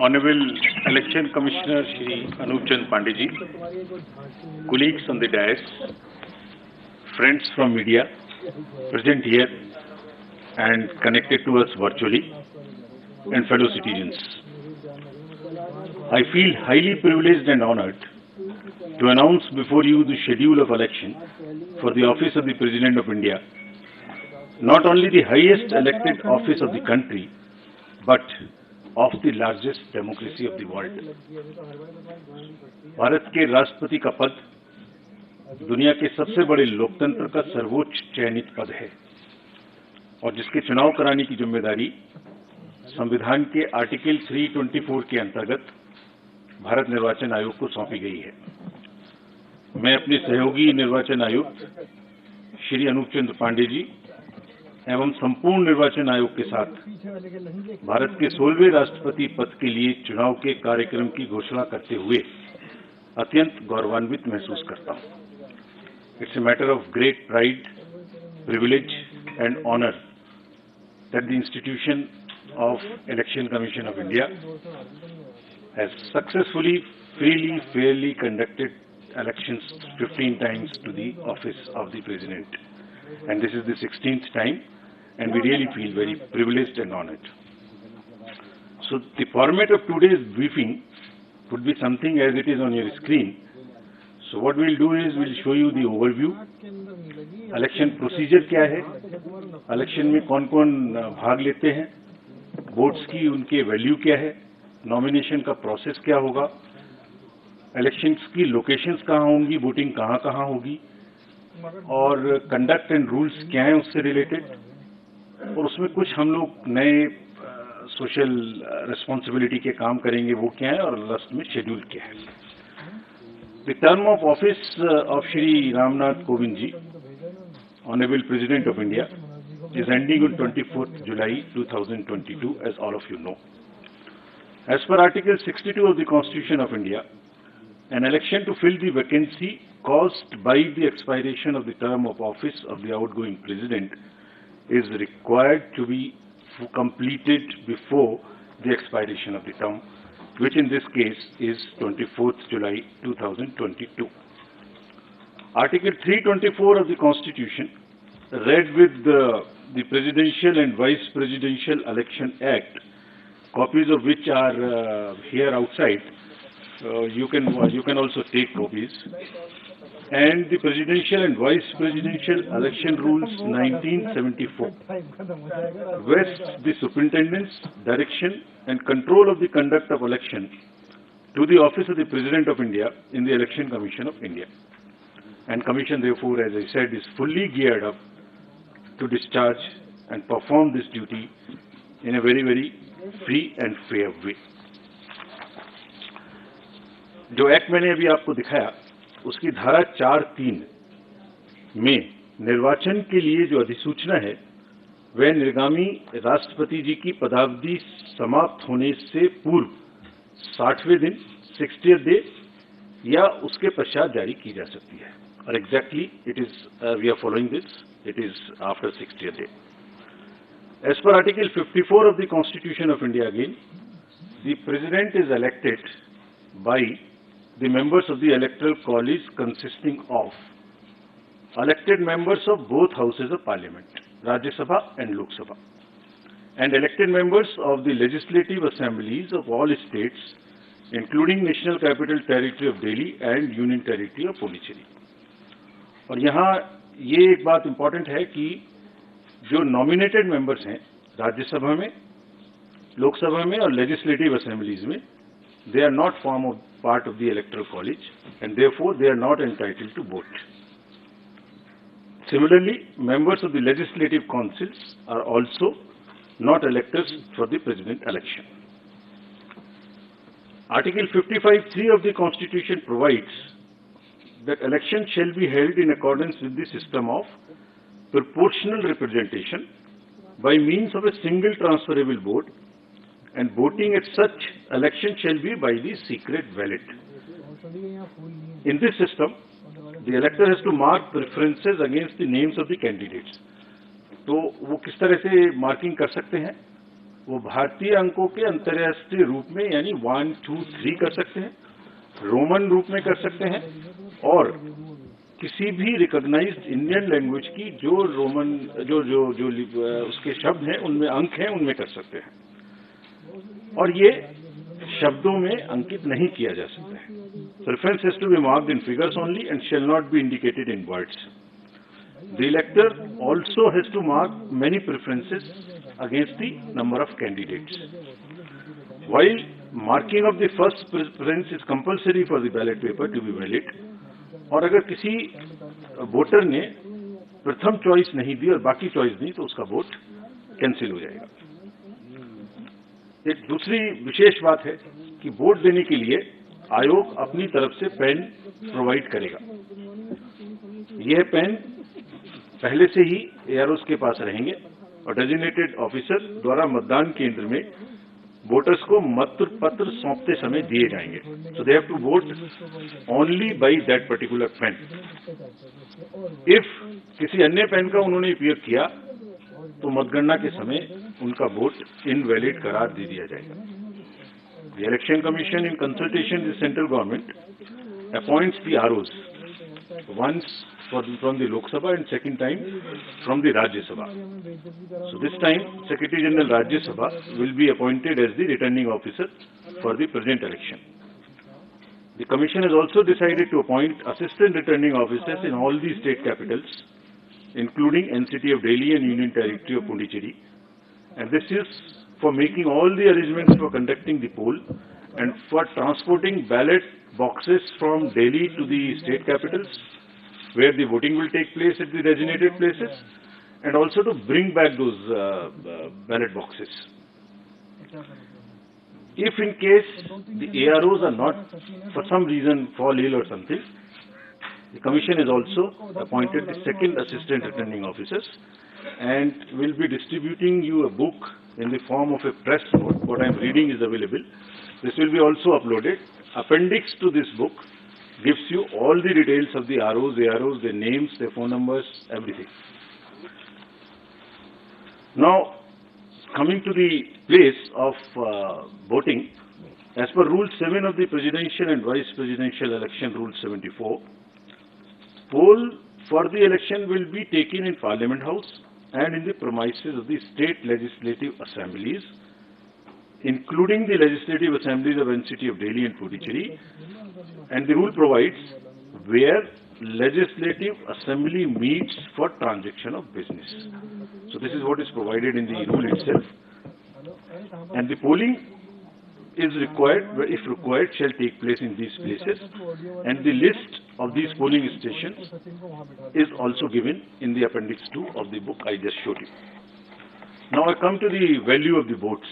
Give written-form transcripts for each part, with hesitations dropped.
Honorable Election Commissioner Shri Anup Chand Pandey ji, colleagues on the dais, friends from media present here and connected to us virtually, and fellow citizens. I feel highly privileged and honored to announce before you the schedule of election for the office of the President of India, not only the highest elected office of the country, but of the largest democracy of the world. Bharat के राष्ट्रपति का पद दुनिया के सबसे बड़े लोकतंत्र का सर्वोच्च चयनित पद है और जिसके चुनाव कराने की जिम्मेदारी संविधान के आर्टिकल 324 के अंतर्गत भारत निर्वाचन आयोग को सौंपी गई है। मैं अपने सहयोगी निर्वाचन आयुक्त श्री अनूप चंद्र पांडे जी एवं संपूर्ण निर्वाचन आयोग के साथ भारत के 16वें राष्ट्रपति पद के लिए चुनाव के कार्यक्रम की घोषणा करते हुए अत्यंत गौरवान्वित महसूस करता हूं। It's a matter of great pride, privilege and honour that the institution of Election Commission of India has successfully, freely, fairly conducted elections 15 times to the office of the President. And this is the 16th time, and we really feel very privileged and honored. So the format of today's briefing would be something as it is on your screen. So what we'll do is we'll show you the overview, election procedure क्या है, election में कौन-कौन भाग लेते हैं, votes की उनके value क्या है, नॉमिनेशन का प्रोसेस क्या होगा, इलेक्शंस की लोकेशंस कहाँ होंगी, वोटिंग कहाँ होगी और कंडक्ट एंड रूल्स क्या हैं उससे रिलेटेड, और उसमें कुछ हम लोग नए सोशल रिस्पॉन्सिबिलिटी के काम करेंगे वो क्या है और लास्ट में शेड्यूल क्या है। The term of office of Shri Ramnath Kovind ji, honourable president of India, is ending on 24th July 2022, as all of you know. As per Article 62 of the Constitution of India, an election to fill the vacancy caused by the expiration of the term of office of the outgoing President is required to be completed before the expiration of the term, which in this case is 24th July 2022. Article 324 of the Constitution, read with the Presidential and Vice Presidential Election Act, copies of which are here outside. You can also take copies. And the Presidential and Vice Presidential Election Rules 1974 vests the superintendence, direction and control of the conduct of election to the office of the President of India in the Election Commission of India. And Commission therefore, as I said, is fully geared up to discharge and perform this duty in a very free and fair way. जो act मैंने अभी आपको दिखाया उसकी धारा 4(3) में निर्वाचन के लिए जो अधिसूचना है वह निर्गामी राष्ट्रपति जी की पदावधि समाप्त होने से पूर्व 60वें दिन 60th डे या उसके पश्चात जारी की जा सकती है। और exactly it is we are following this, it is after 60th day. As per Article 54 of the Constitution of India again, the President is elected by the members of the Electoral College consisting of elected members of both houses of Parliament, Rajya Sabha and Lok Sabha, and elected members of the legislative assemblies of all states, including National Capital Territory of Delhi and Union Territory of Puducherry. और यहाँ ये एक बात important है कि जो nominated members हैं राज्यसभा में, लोकसभा में और लेजिस्लेटिव असेंबलीज में, they are not form of part of the electoral college and therefore they are not entitled to vote. Similarly, members of the legislative councils are also not electors for the president election. Article 55(3) of the Constitution provides that election shall be held in accordance with the system of proportional representation by means of a single transferable vote, and voting at such election shall be by the secret ballot. In this system, the elector has to mark preferences against the names of the candidates. तो वो किस तरह से marking कर सकते हैं वो भारतीय अंकों के अंतर्राष्ट्रीय रूप में यानी 1, 2, 3 कर सकते हैं, रोमन रूप में कर सकते हैं, और किसी भी रिकॉग्नाइज्ड इंडियन लैंग्वेज की जो रोमन जो जो जो उसके शब्द हैं, उनमें अंक हैं, उनमें कर सकते हैं, और ये शब्दों में अंकित नहीं किया जा सकता है. Preference has to be marked in figures only and shall not be indicated in words. The elector also has to mark many preferences against the number of candidates. While marking of the first preference is compulsory for the ballot paper to be valid, और अगर किसी voter ने प्रथम choice नहीं दी और बाकी choice दी तो उसका वोट कैंसिल हो जाएगा. एक दूसरी विशेष बात है कि वोट देने के लिए आयोग अपनी तरफ से पेन प्रोवाइड करेगा. यह पेन पहले से ही एआरओस के पास रहेंगे और डेजिग्नेटेड ऑफिसर द्वारा मतदान केंद्र में वोटर्स को मत पत्र सौंपते समय दिए जाएंगे. So they have to vote only by that particular pen. If किसी अन्य पेन का उन्होंने उपयोग किया तो मतगणना के समय उनका वोट इनवैलिड करार दे दिया जाएगा. The Election Commission, in consultation with the central government, appoints the ROs, once from the Lok Sabha and second time from the Rajya Sabha. So this time, Secretary General Rajya Sabha will be appointed as the returning officer for the present election. The Commission has also decided to appoint assistant returning officers in all the state capitals, including NCT of Delhi and Union Territory of Puducherry, and this is for making all the arrangements for conducting the poll and for transporting ballot boxes from Delhi to the state capitals, where the voting will take place at the designated places, and also to bring back those ballot boxes. If in case the AROs are not, for some reason, fall ill or something, the Commission has also appointed the second assistant returning officers and will be distributing you a book in the form of a press note. What I am reading is available. This will be also uploaded. Appendix to this book gives you all the details of the ROs, AROs, their names, their phone numbers, everything. Now, coming to the place of voting, as per Rule 7 of the Presidential and Vice Presidential Election, Rule 74, poll for the election will be taken in Parliament House and in the premises of the state legislative assemblies, including the legislative assemblies of NCT of Delhi and Puducherry, and the rule provides where legislative assembly meets for transaction of business. So this is what is provided in the rule itself, and the polling is required, if required, shall take place in these places, and the list of these polling stations is also given in the appendix 2 of the book I just showed you. Now I come to the value of the votes.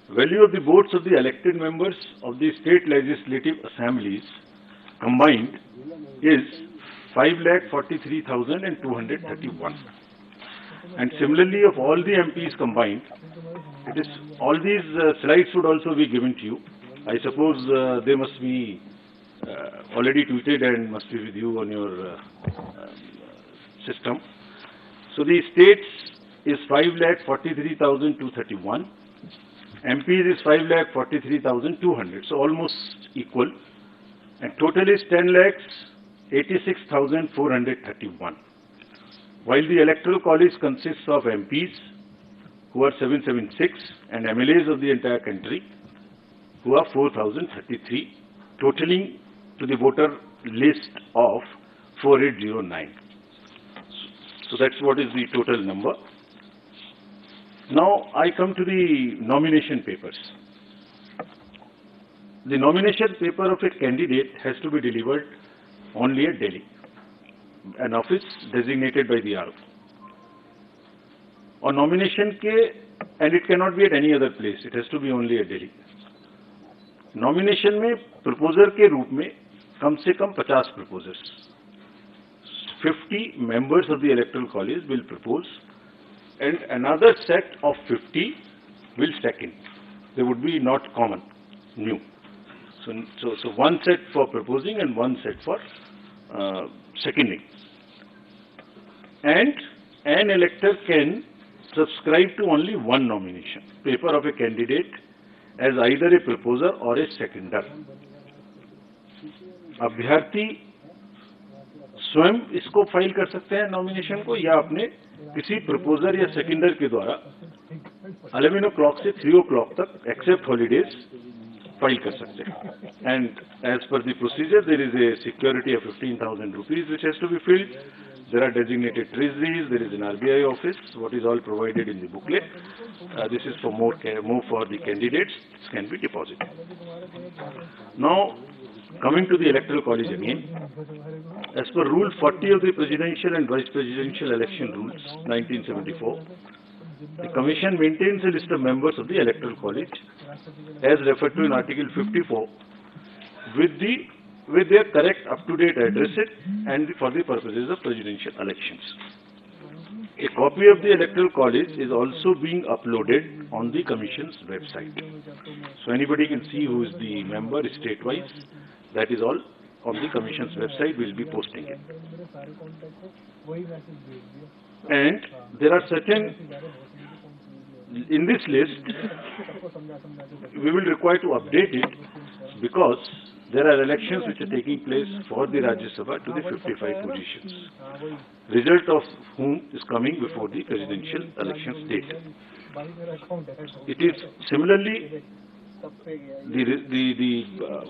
Value of the votes of the elected members of the state legislative assemblies combined is 5,43,231. And similarly, of all the MPs combined, it is all these slides would also be given to you. I suppose they must be already tweeted and must be with you on your system. So the states is 5,43,231. MPs is 5,43,200. So almost equal. And total is 10,86,431. While the electoral college consists of MPs, who are 776, and MLAs of the entire country, who are 4,033, totaling to the voter list of 4809. So that's what is the total number. Now I come to the nomination papers. The nomination paper of a candidate has to be delivered only at Delhi, an office designated by the RO. और nomination के, and it cannot be at any other place, it has to be only at Delhi. Nomination में proposer के रूप में कम से कम 50 proposers, 50 members of the electoral college will propose, and another set of 50 will second. They would be not common, new. So one set for proposing and one set for seconding. And an elector can subscribe to only one nomination paper of a candidate as either a proposer or a seconder. अभ्यर्थी स्वयं इसको file कर सकते हैं nomination को, या अपने किसी प्रपोजर या सेकेंडर के द्वारा 11 o'clock से 3 o'clock तक एक्सेप्ट हॉलीडेज फाइल कर सकते हैं. And as per the procedure there is a security of 15,000 rupees which has to be filled. There are designated treasuries. There is an RBI office. What is all provided in the booklet. This is for more for the candidates. This can be deposited. Now, coming to the electoral college again, as per Rule 40 of the Presidential and Vice Presidential Election Rules, 1974, the Commission maintains a list of members of the electoral college, as referred to in Article 54, with their correct up-to-date addresses and for the purposes of presidential elections. A copy of the electoral college is also being uploaded on the Commission's website. So anybody can see who is the member state-wise. That is all on the Commission's website. We'll be posting it. And there are certain, in this list, we will require to update it because there are elections which are taking place for the Rajya Sabha to the 55 positions, result of whom is coming before the presidential election date. It is similarly, the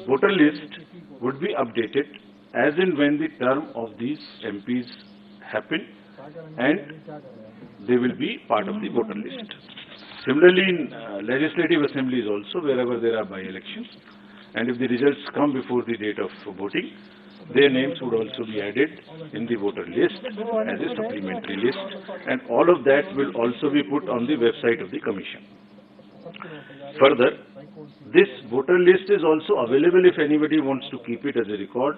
voter list would be updated as and when the term of these MPs happen, and they will be part of the voter list. Similarly, in legislative assemblies also, wherever there are by-elections, and if the results come before the date of voting, their names would also be added in the voter list as a supplementary list, and all of that will also be put on the website of the Commission. Further, this voter list is also available if anybody wants to keep it as a record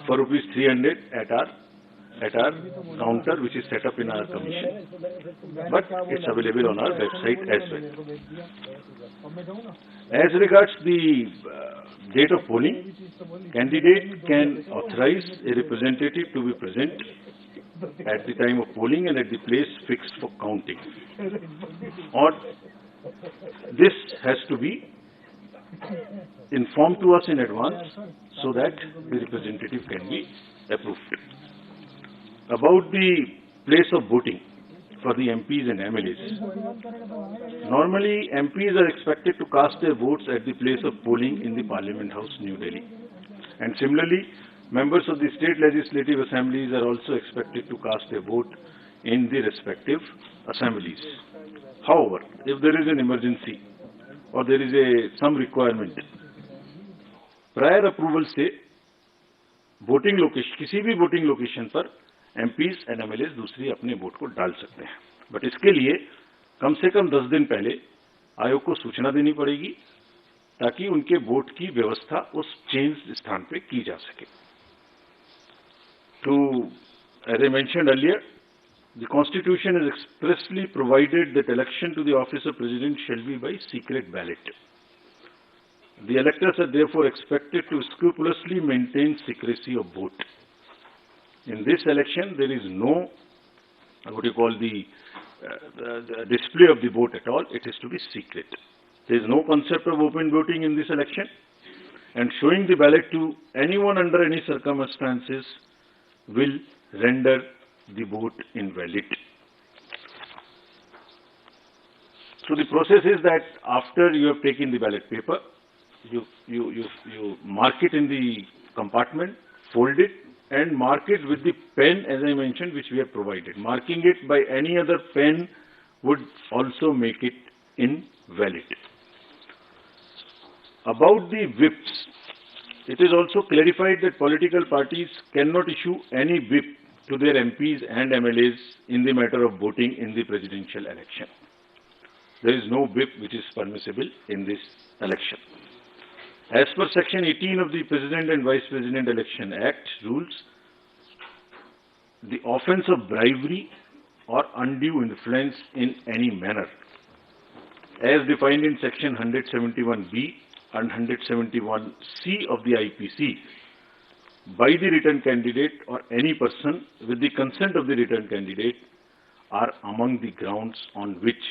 for rupees 300 at our counter, which is set up in our Commission, but it's available on our website as well. As regards the date of polling, candidate can authorize a representative to be present at the time of polling and at the place fixed for counting. Or this has to be informed to us in advance so that the representative can be approved. About the place of voting for the MPs and MLAs. Normally, MPs are expected to cast their votes at the place of polling in the Parliament House, New Delhi. And similarly, members of the state legislative assemblies are also expected to cast their vote in the respective assemblies. However, if there is an emergency or there is some requirement, prior approval से voting location, किसी भी voting location पर MPs and MLAs दूसरी अपने vote को डाल सकते हैं, बट इसके लिए कम से कम 10 दिन पहले आयोग को सूचना देनी पड़ेगी ताकि उनके वोट की व्यवस्था उस चेंज स्थान पे की जा सके. As I mentioned earlier, the Constitution has expressly provided that election to the office of President shall be by secret ballot. The electors are therefore expected to scrupulously maintain secrecy of vote. In this election, there is no, what you call the display of the vote at all. It is to be secret. There is no concept of open voting in this election, and showing the ballot to anyone under any circumstances will render the vote invalid. So the process is that after you have taken the ballot paper, you mark it in the compartment, fold it, and mark it with the pen, as I mentioned, which we have provided. Marking it by any other pen would also make it invalid. About the whips, it is also clarified that political parties cannot issue any whip to their MPs and MLAs in the matter of voting in the presidential election. There is no whip which is permissible in this election. As per Section 18 of the President and Vice President Election Act rules, the offence of bribery or undue influence in any manner, as defined in Section 171B and 171C of the IPC, by the returned candidate or any person with the consent of the returned candidate, are among the grounds on which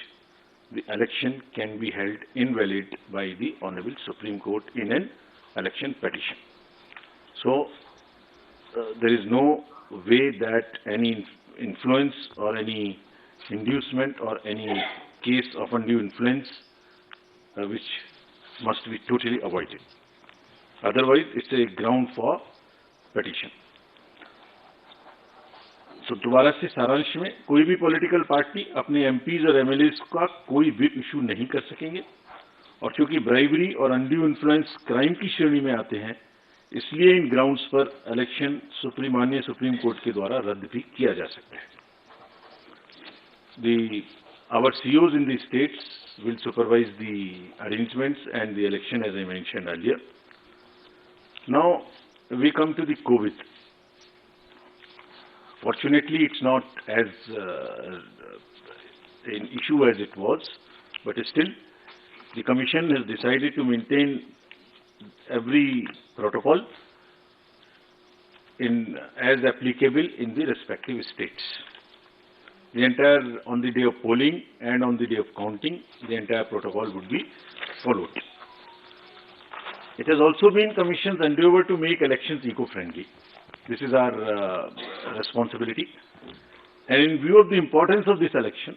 the election can be held invalid by the Honorable Supreme Court in an election petition. So there is no way that any influence or any inducement or any case of undue influence which must be totally avoided. Otherwise, it's a ground for petition. तो दोबारा से सारांश में, कोई भी political party अपने MPs और MLAs का कोई भी इशू नहीं कर सकेंगे, और क्योंकि ब्राइबरी और अनड्यू इन्फ्लुएंस क्राइम की श्रेणी में आते हैं, इसलिए इन ग्राउंड्स पर इलेक्शन माननीय सुप्रीम कोर्ट के द्वारा रद्द भी किया जा सकता है. Our COs in the states will supervise the arrangements and the election, as I mentioned earlier. Now we come to the COVID. Fortunately, it's not as an issue as it was, but still the Commission has decided to maintain every protocol as applicable in the respective states. The entire, on the day of polling and on the day of counting, the entire protocol would be followed. It has also been Commission's endeavor to make elections eco-friendly. This is our responsibility. And in view of the importance of this election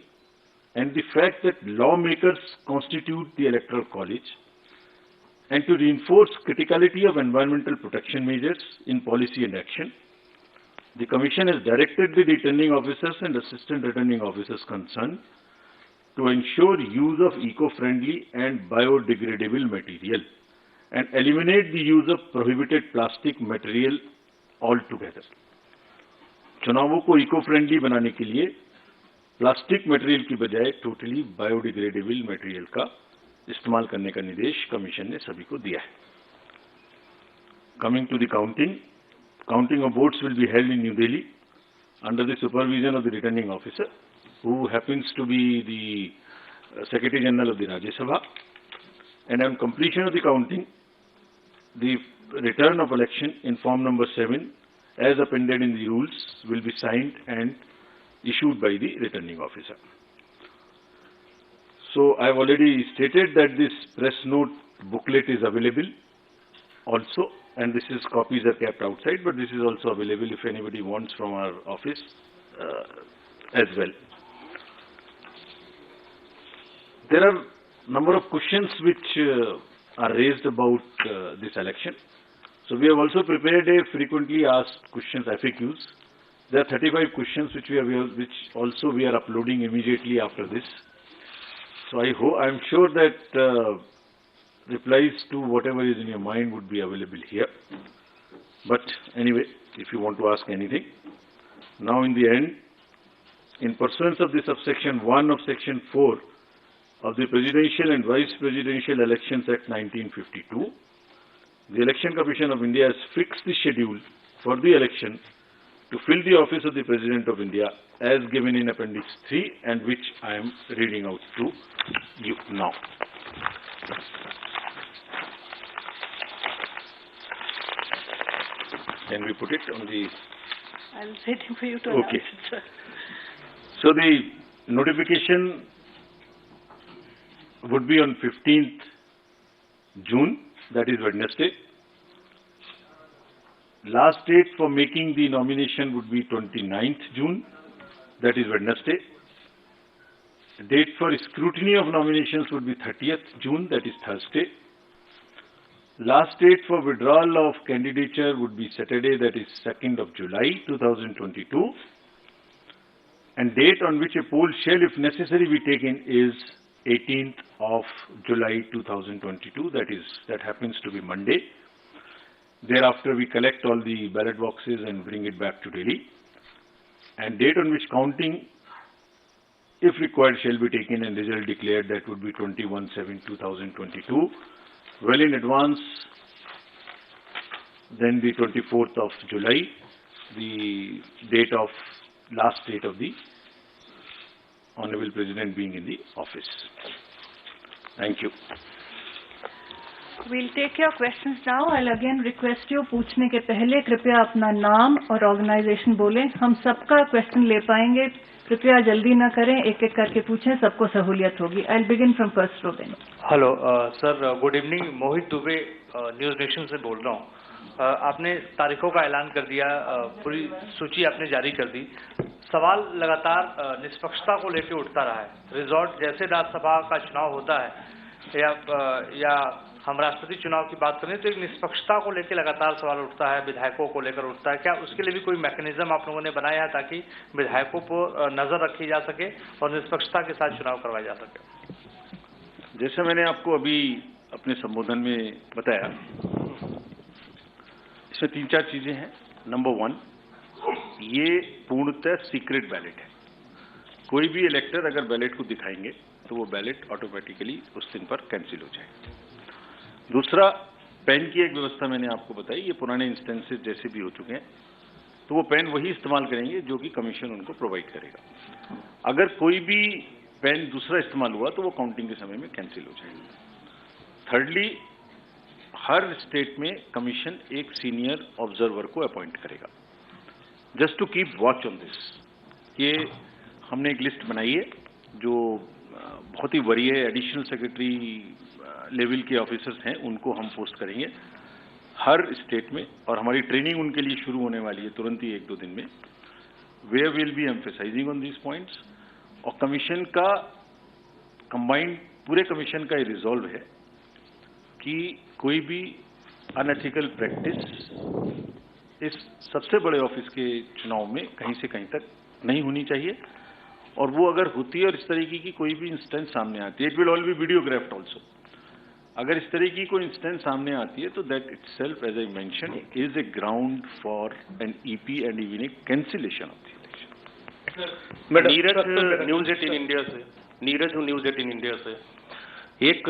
and the fact that lawmakers constitute the Electoral College, and to reinforce criticality of environmental protection measures in policy and action, the Commission has directed the returning officers and assistant returning officers concerned to ensure use of eco-friendly and biodegradable material and eliminate the use of prohibited plastic material altogether. चुनावों को eco friendly बनाने के लिए plastic material की बजाय totally biodegradable material का इस्तेमाल करने का निर्देश कमीशन ने सभी को दिया है. Coming to the counting of votes will be held in New Delhi under the supervision of the returning officer, who happens to be the Secretary General of the Rajya Sabha. And on completion of the counting, the return of election in form number 7, as appended in the rules, will be signed and issued by the returning officer. So I have already stated that this press note booklet is available also, and this is copies are kept outside, but this is also available if anybody wants from our office as well. There are number of questions which are raised about this election. So we have also prepared a frequently asked questions, FAQs. There are 35 questions which we are uploading immediately after this. So I'm sure that replies to whatever is in your mind would be available here. But anyway, if you want to ask anything. Now in the end, in pursuance of the subsection 1 of section 4 of the Presidential and Vice Presidential Elections Act 1952, the Election Commission of India has fixed the schedule for the election to fill the office of the President of India as given in Appendix 3, and which I am reading out to you now. Can we put it on the... I was waiting for you to announce it, sir. So the notification would be on 15th June, that is Wednesday. Last date for making the nomination would be 29th June, that is Wednesday. Date for scrutiny of nominations would be 30th June, that is Thursday. Last date for withdrawal of candidature would be Saturday, that is 2nd of July 2022. And date on which a poll shall, if necessary, be taken is 18th of July 2022. That happens to be Monday. Thereafter, we collect all the ballot boxes and bring it back to Delhi. And date on which counting, if required, shall be taken and result declared, that would be 21/7/2022. Well in advance, then the 24th of July, the last date of the Honorable President being in the office. Thank you. We'll take your questions now. I'll again request you, पूछने के पहले कृपया अपना नाम और organization बोलें. हम सबका question ले पाएंगे कृपया जल्दी न करें, एक एक करके पूछें, सबको सहूलियत होगी। I will begin from first row bench. Hello sir, good evening. Mohit Dubey, News Nation से बोल रहा हूँ। आपने तारीखों का ऐलान कर दिया, पूरी सूची आपने जारी कर दी। सवाल लगातार निष्पक्षता को लेकर उठता रहा है। रिजॉर्ट जैसे राज्यसभा का चुनाव होता है या हम राष्ट्रपति चुनाव की बात करें तो एक निष्पक्षता को लेकर लगातार सवाल उठता है, विधायकों को लेकर उठता है। क्या उसके लिए भी कोई मैकेनिज्म आप लोगों ने बनाया है ताकि विधायकों पर नजर रखी जा सके और निष्पक्षता के साथ चुनाव करवाया जा सके? जैसे मैंने आपको अभी अपने संबोधन में बताया, इसमें 3-4 चीजें हैं। नंबर 1, ये पूर्णतः सीक्रेट बैलेट है। कोई भी इलेक्टर अगर बैलेट को दिखाएंगे तो वो बैलेट ऑटोमेटिकली उस दिन पर कैंसिल हो जाएगा। दूसरा, पेन की एक व्यवस्था मैंने आपको बताई, ये पुराने इंस्टेंसेस जैसे भी हो चुके हैं, तो वो पेन वही इस्तेमाल करेंगे जो कि कमीशन उनको प्रोवाइड करेगा। अगर कोई भी पेन दूसरा इस्तेमाल हुआ तो वो काउंटिंग के समय में कैंसिल हो जाएगा। थर्डली, हर स्टेट में कमीशन एक सीनियर ऑब्जर्वर को अपॉइंट करेगा, just to keep watch on this. ये हमने एक लिस्ट बनाई है जो बहुत ही वरीय एडिशनल सेक्रेटरी लेवल के ऑफिसर्स हैं, उनको हम पोस्ट करेंगे हर स्टेट में, और हमारी ट्रेनिंग उनके लिए शुरू होने वाली है तुरंत ही 1-2 दिन में। We will be emphasizing on these points. और कमीशन का कंबाइंड, पूरे कमीशन का ये रिजॉल्व है कि कोई भी अनएथिकल प्रैक्टिस इस सबसे बड़े ऑफिस के चुनाव में कहीं से कहीं तक नहीं होनी चाहिए, और वो अगर होती है और इस तरीके की कोई भी इंस्टेंस सामने आती है, it will all be videographed also. अगर इस तरह की कोई इंस्टेंस सामने आती है तो that itself, as I mention, is a ground for an EP and even a cancellation of the election. Neeraj News 18 India से, नीरज हूँ न्यूज 18 इंडिया से। एक,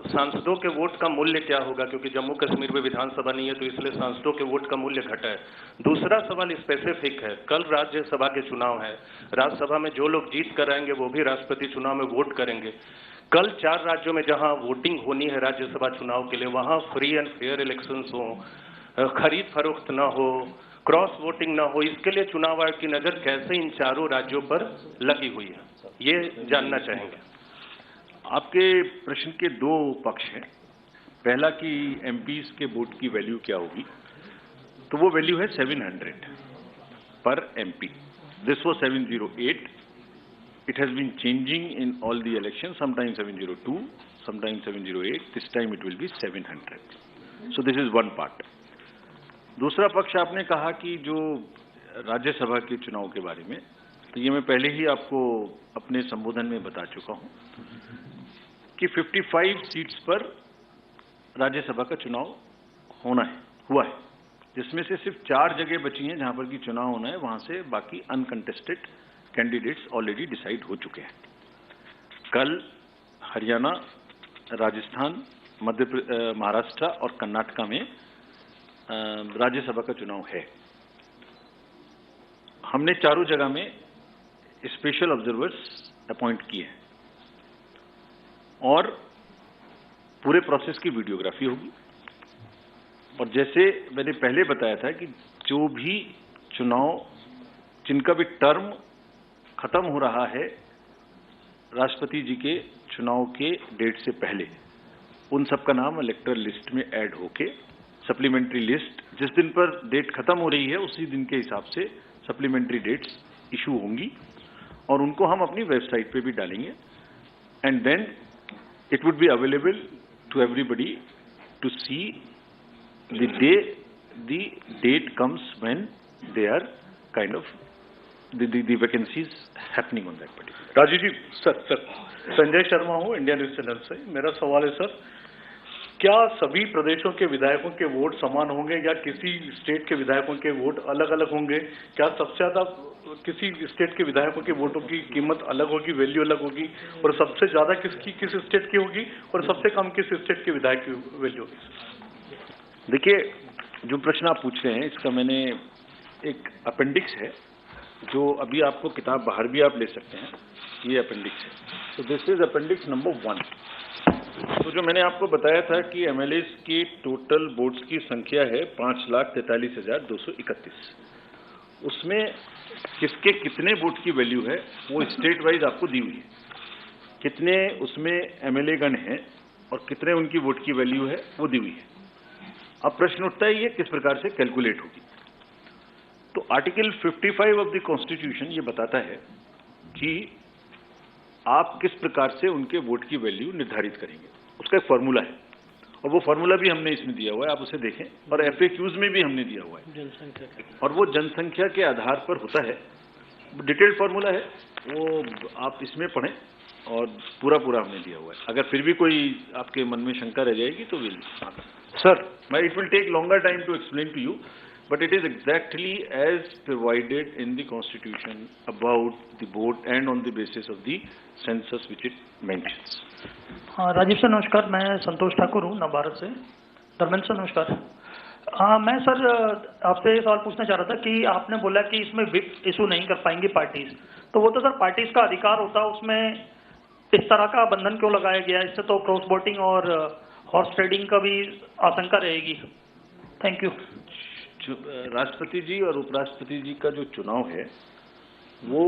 सांसदों के वोट का मूल्य क्या होगा, क्योंकि जम्मू कश्मीर में विधानसभा नहीं है तो इसलिए सांसदों के वोट का मूल्य घटा है। दूसरा सवाल स्पेसिफिक है, कल राज्यसभा के चुनाव है, राज्यसभा में जो लोग जीत कर आएंगे वो भी राष्ट्रपति चुनाव में वोट करेंगे। कल 4 राज्यों में जहां वोटिंग होनी है राज्यसभा चुनाव के लिए, वहां फ्री एंड फेयर इलेक्शंस हो, खरीद फरोख्त न हो, क्रॉस वोटिंग न हो, इसके लिए चुनाव आयोग की नजर कैसे इन चारों राज्यों पर लगी हुई है, ये जानना चाहेंगे। आपके प्रश्न के 2 पक्ष हैं। पहला कि एमपीज के वोट की वैल्यू क्या होगी, तो वो वैल्यू है 700 पर MP. This was 708। It has been changing in all the elections, sometimes 702, sometimes 708, this time it will be 700. So this is one part. दूसरा पक्ष आपने कहा कि जो राज्यसभा के चुनाव के बारे में, तो ये मैं पहले ही आपको अपने संबोधन में बता चुका हूं कि 55 सीट्स पर राज्यसभा का चुनाव हुआ है, जिसमें से सिर्फ 4 जगह बची हैं जहां पर कि चुनाव होना है, वहां से बाकी अनकंटेस्टेड कैंडिडेट्स ऑलरेडी डिसाइड हो चुके हैं। कल हरियाणा, राजस्थान, महाराष्ट्र और कर्नाटका में राज्यसभा का चुनाव है। हमने चारों जगह में स्पेशल ऑब्जर्वर्स अपॉइंट किए हैं और पूरे प्रोसेस की वीडियोग्राफी होगी। और जैसे मैंने पहले बताया था कि जो भी चुनाव, जिनका भी टर्म खत्म हो रहा है राष्ट्रपति जी के चुनाव के डेट से पहले, उन सबका नाम इलेक्टरल लिस्ट में ऐड होके सप्लीमेंट्री लिस्ट, जिस दिन पर डेट खत्म हो रही है उसी दिन के हिसाब से सप्लीमेंट्री डेट्स इशू होंगी और उनको हम अपनी वेबसाइट पे भी डालेंगे। And then it would be available to everybody to see the day the date comes when they are kind of the vacancies happening on that particular. Rajeev ji, sir Sanjay Sharma हूँ India news channel से। मेरा सवाल है sir, क्या सभी प्रदेशों के विधायकों के वोट समान होंगे या किसी स्टेट के विधायकों के वोट अलग अलग होंगे? क्या सबसे ज्यादा किसी स्टेट के विधायकों के वोटों की कीमत अलग होगी, वैल्यू अलग होगी, और सबसे ज्यादा किस स्टेट की होगी और सबसे कम किस स्टेट के विधायक की वैल्यू होगी? देखिए, जो प्रश्न आप पूछ रहे हैं इसका मैंने एक अपेंडिक्स है जो अभी आपको किताब बाहर भी आप ले सकते हैं, ये अपेंडिक्स है। तो दिस इज अपेंडिक्स नंबर 1। तो जो मैंने आपको बताया था कि एमएलएस की टोटल वोट्स की संख्या है 5,43,231 उसमें किसके कितने वोट की वैल्यू है वो स्टेट वाइज आपको दी हुई है, कितने उसमें एमएलए गण हैं और कितने उनकी वोट की वैल्यू है वो दी हुई है। अब प्रश्न उठता है ये किस प्रकार से कैलकुलेट होगी। तो आर्टिकल 55 ऑफ द कॉन्स्टिट्यूशन ये बताता है कि आप किस प्रकार से उनके वोट की वैल्यू निर्धारित करेंगे, उसका एक फॉर्मूला है और वो फॉर्मूला भी हमने इसमें दिया हुआ है, आप उसे देखें, और FAQs में भी हमने दिया हुआ है और वो जनसंख्या के आधार पर होता है, डिटेल्ड फॉर्मूला है, वो आप इसमें पढ़ें और पूरा हमने दिया हुआ है। अगर फिर भी कोई आपके मन में शंका रह जाएगी तो will sir it will take longer time to explain to you, but it is exactly as provided in the constitution about the vote and on the basis of the census which it mentions. हाँ, Rajiv sir नमस्कार, मैं संतोष ठाकुर हूँ नवभारत से। Dharmendra sir नमस्कार। हाँ, मैं sir आपसे ये सवाल पूछना चाह रहा था कि आपने बोला कि इसमें विप इशू नहीं कर पाएंगी पार्टीज, तो वो तो सर पार्टीज का अधिकार होता, उसमें इस तरह का बंधन क्यों लगाया गया? इससे तो क्रॉस वोटिंग और हॉर्स ट्रेडिंग का भी आशंका रहेगी। Thank you. राष्ट्रपति जी और उपराष्ट्रपति जी का जो चुनाव है वो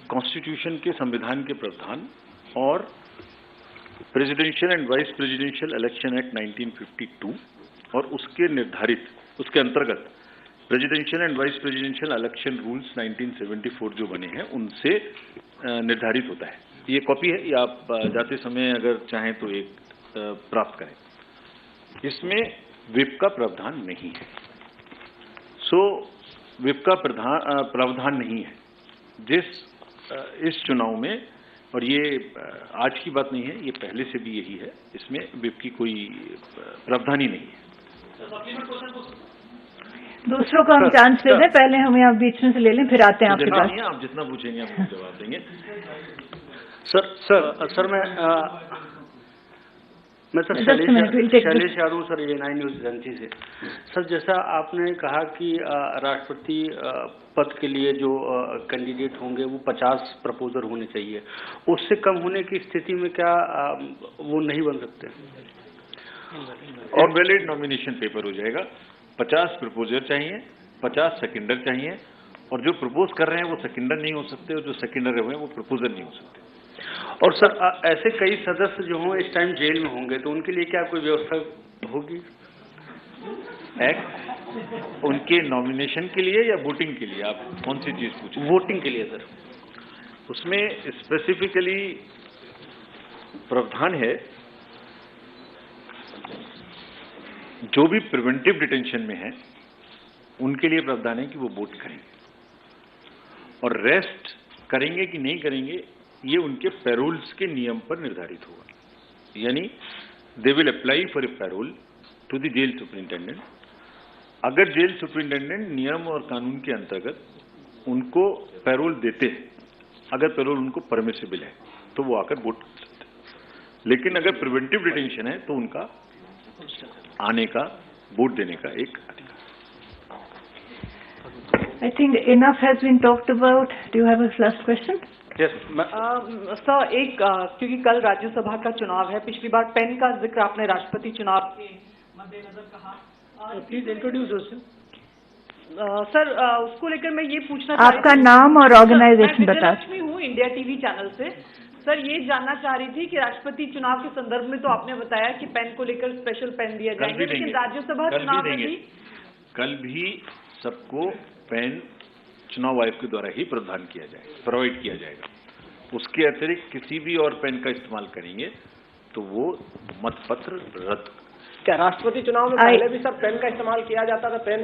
कॉन्स्टिट्यूशन के संविधान के प्रावधान और presidential and vice presidential election act 1952 और उसके अंतर्गत presidential and vice presidential election rules 1974 जो बने हैं उनसे निर्धारित होता है। ये कॉपी है, ये आप जाते समय अगर चाहें तो एक प्राप्त करें। इसमें विप का प्रावधान नहीं है, विप का प्रावधान नहीं है इस चुनाव में, और ये आज की बात नहीं है, ये पहले से भी यही है, इसमें विप की कोई प्रावधान ही नहीं है। दूसरों को हम चांस दे दें, पहले हम यहाँ बीच में से ले लें, फिर आते हैं आपके पास। आप जितना पूछेंगे आपको जवाब देंगे। मैं सर शैलेश यादव सर ये9 न्यूज एजेंसी से। सर जैसा आपने कहा कि राष्ट्रपति पद के लिए जो कैंडिडेट होंगे वो 50 प्रपोजर होने चाहिए, उससे कम होने की स्थिति में क्या वो नहीं बन सकते? और वैलिड नॉमिनेशन पेपर हो जाएगा। 50 प्रपोजर चाहिए, 50 सेकेंडर चाहिए, और जो प्रपोज कर रहे हैं वो सेकेंडर नहीं हो सकते और जो सेकेंडर हुए वो प्रपोजर नहीं हो सकते। और सर ऐसे कई सदस्य जो हों इस टाइम जेल में होंगे, तो उनके लिए क्या कोई व्यवस्था होगी? एक्ट उनके नॉमिनेशन के लिए या वोटिंग के लिए? आप कौन सी चीज पूछें? वोटिंग के लिए सर। उसमें स्पेसिफिकली प्रावधान है, जो भी प्रिवेंटिव डिटेंशन में है उनके लिए प्रावधान है कि वो वोट करेंगे, और रेस्ट करेंगे कि नहीं करेंगे ये उनके पैरोल्स के नियम पर निर्धारित होगा। यानी they will apply for a parole to the jail superintendent. अगर जेल सुपरिंटेंडेंट नियम और कानून के अंतर्गत उनको पैरोल देते हैं, अगर पैरोल उनको परमिसिबल है तो वो आकर वोट कर सकते हैं, लेकिन अगर प्रिवेंटिव डिटेंशन है तो उनका आने का, वोट देने का एक अधिकार। I think enough has been talked about. Do you have a last question? Yes, sir क्योंकि कल राज्यसभा का चुनाव है, पिछली बार पेन का जिक्र आपने राष्ट्रपति चुनाव के मद्देनजर कहा। प्लीज इंट्रोड्यूस सर उसको लेकर मैं ये पूछना आपका नाम और ऑर्गेनाइजेशन बता। लक्ष्मी हूँ, इंडिया टीवी चैनल से। सर ये जानना चाह रही थी कि राष्ट्रपति चुनाव के संदर्भ में तो आपने बताया कि पेन को लेकर स्पेशल पेन दिया जाएंगे, लेकिन राज्यसभा चुनाव में भी कल भी सबको पेन चुनाव आयोग के द्वारा ही प्रदान किया जाएगा, प्रोवाइड किया जाएगा। उसके अतिरिक्त किसी भी और पेन का इस्तेमाल करेंगे तो वो मतपत्र रद्द। क्या राष्ट्रपति चुनाव में पहले भी सब पेन का इस्तेमाल किया जाता था? पेन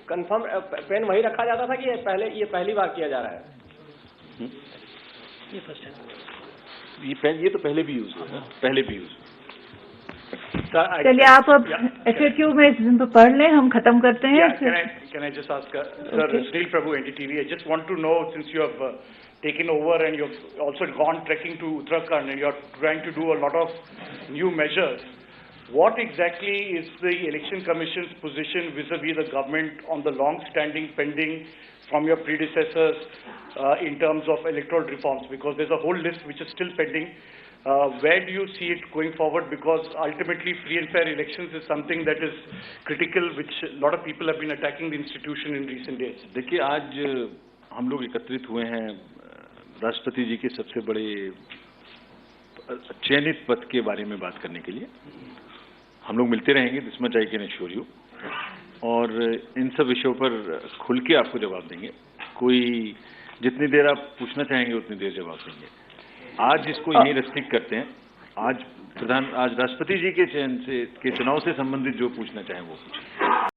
कंफर्म पेन वही रखा जाता था कि ये पहली बार किया जा रहा है? ये फर्स्ट है। ये पेन ये तो पहले भी यूज हुआ, पहले भी यूज। चलिए आप अब FAQ में पढ़ लें, हम खत्म करते हैं। Can I just ask, sir, Sunil Prabhu, NDTV, I just want to know, since you have taken over and you've also gone trekking to Uttarakhand and you're trying to do a lot of new measures, what exactly is the Election Commission's position vis-a-vis the government on the long-standing pending from your predecessors in terms of electoral reforms? Because there's a whole list which is still pending. where do you see it going forward? Because ultimately free and fair elections is something that is critical, which a lot of people have been attacking the institution in recent days. देखिए, आज हम लोग एकत्रित हुए हैं राष्ट्रपति जी के सबसे बड़े चयनित पद के बारे में बात करने के लिए। हम लोग मिलते रहेंगे, this much I can assure you, और इन सब विषयों पर खुल के आपको जवाब देंगे। कोई जितनी देर आप पूछना चाहेंगे उतनी देर जवाब देंगे। आज इसको यहीं रेस्ट्रिक्ट करते हैं। आज राष्ट्रपति जी के चुनाव से संबंधित जो पूछना चाहें वो पूछें।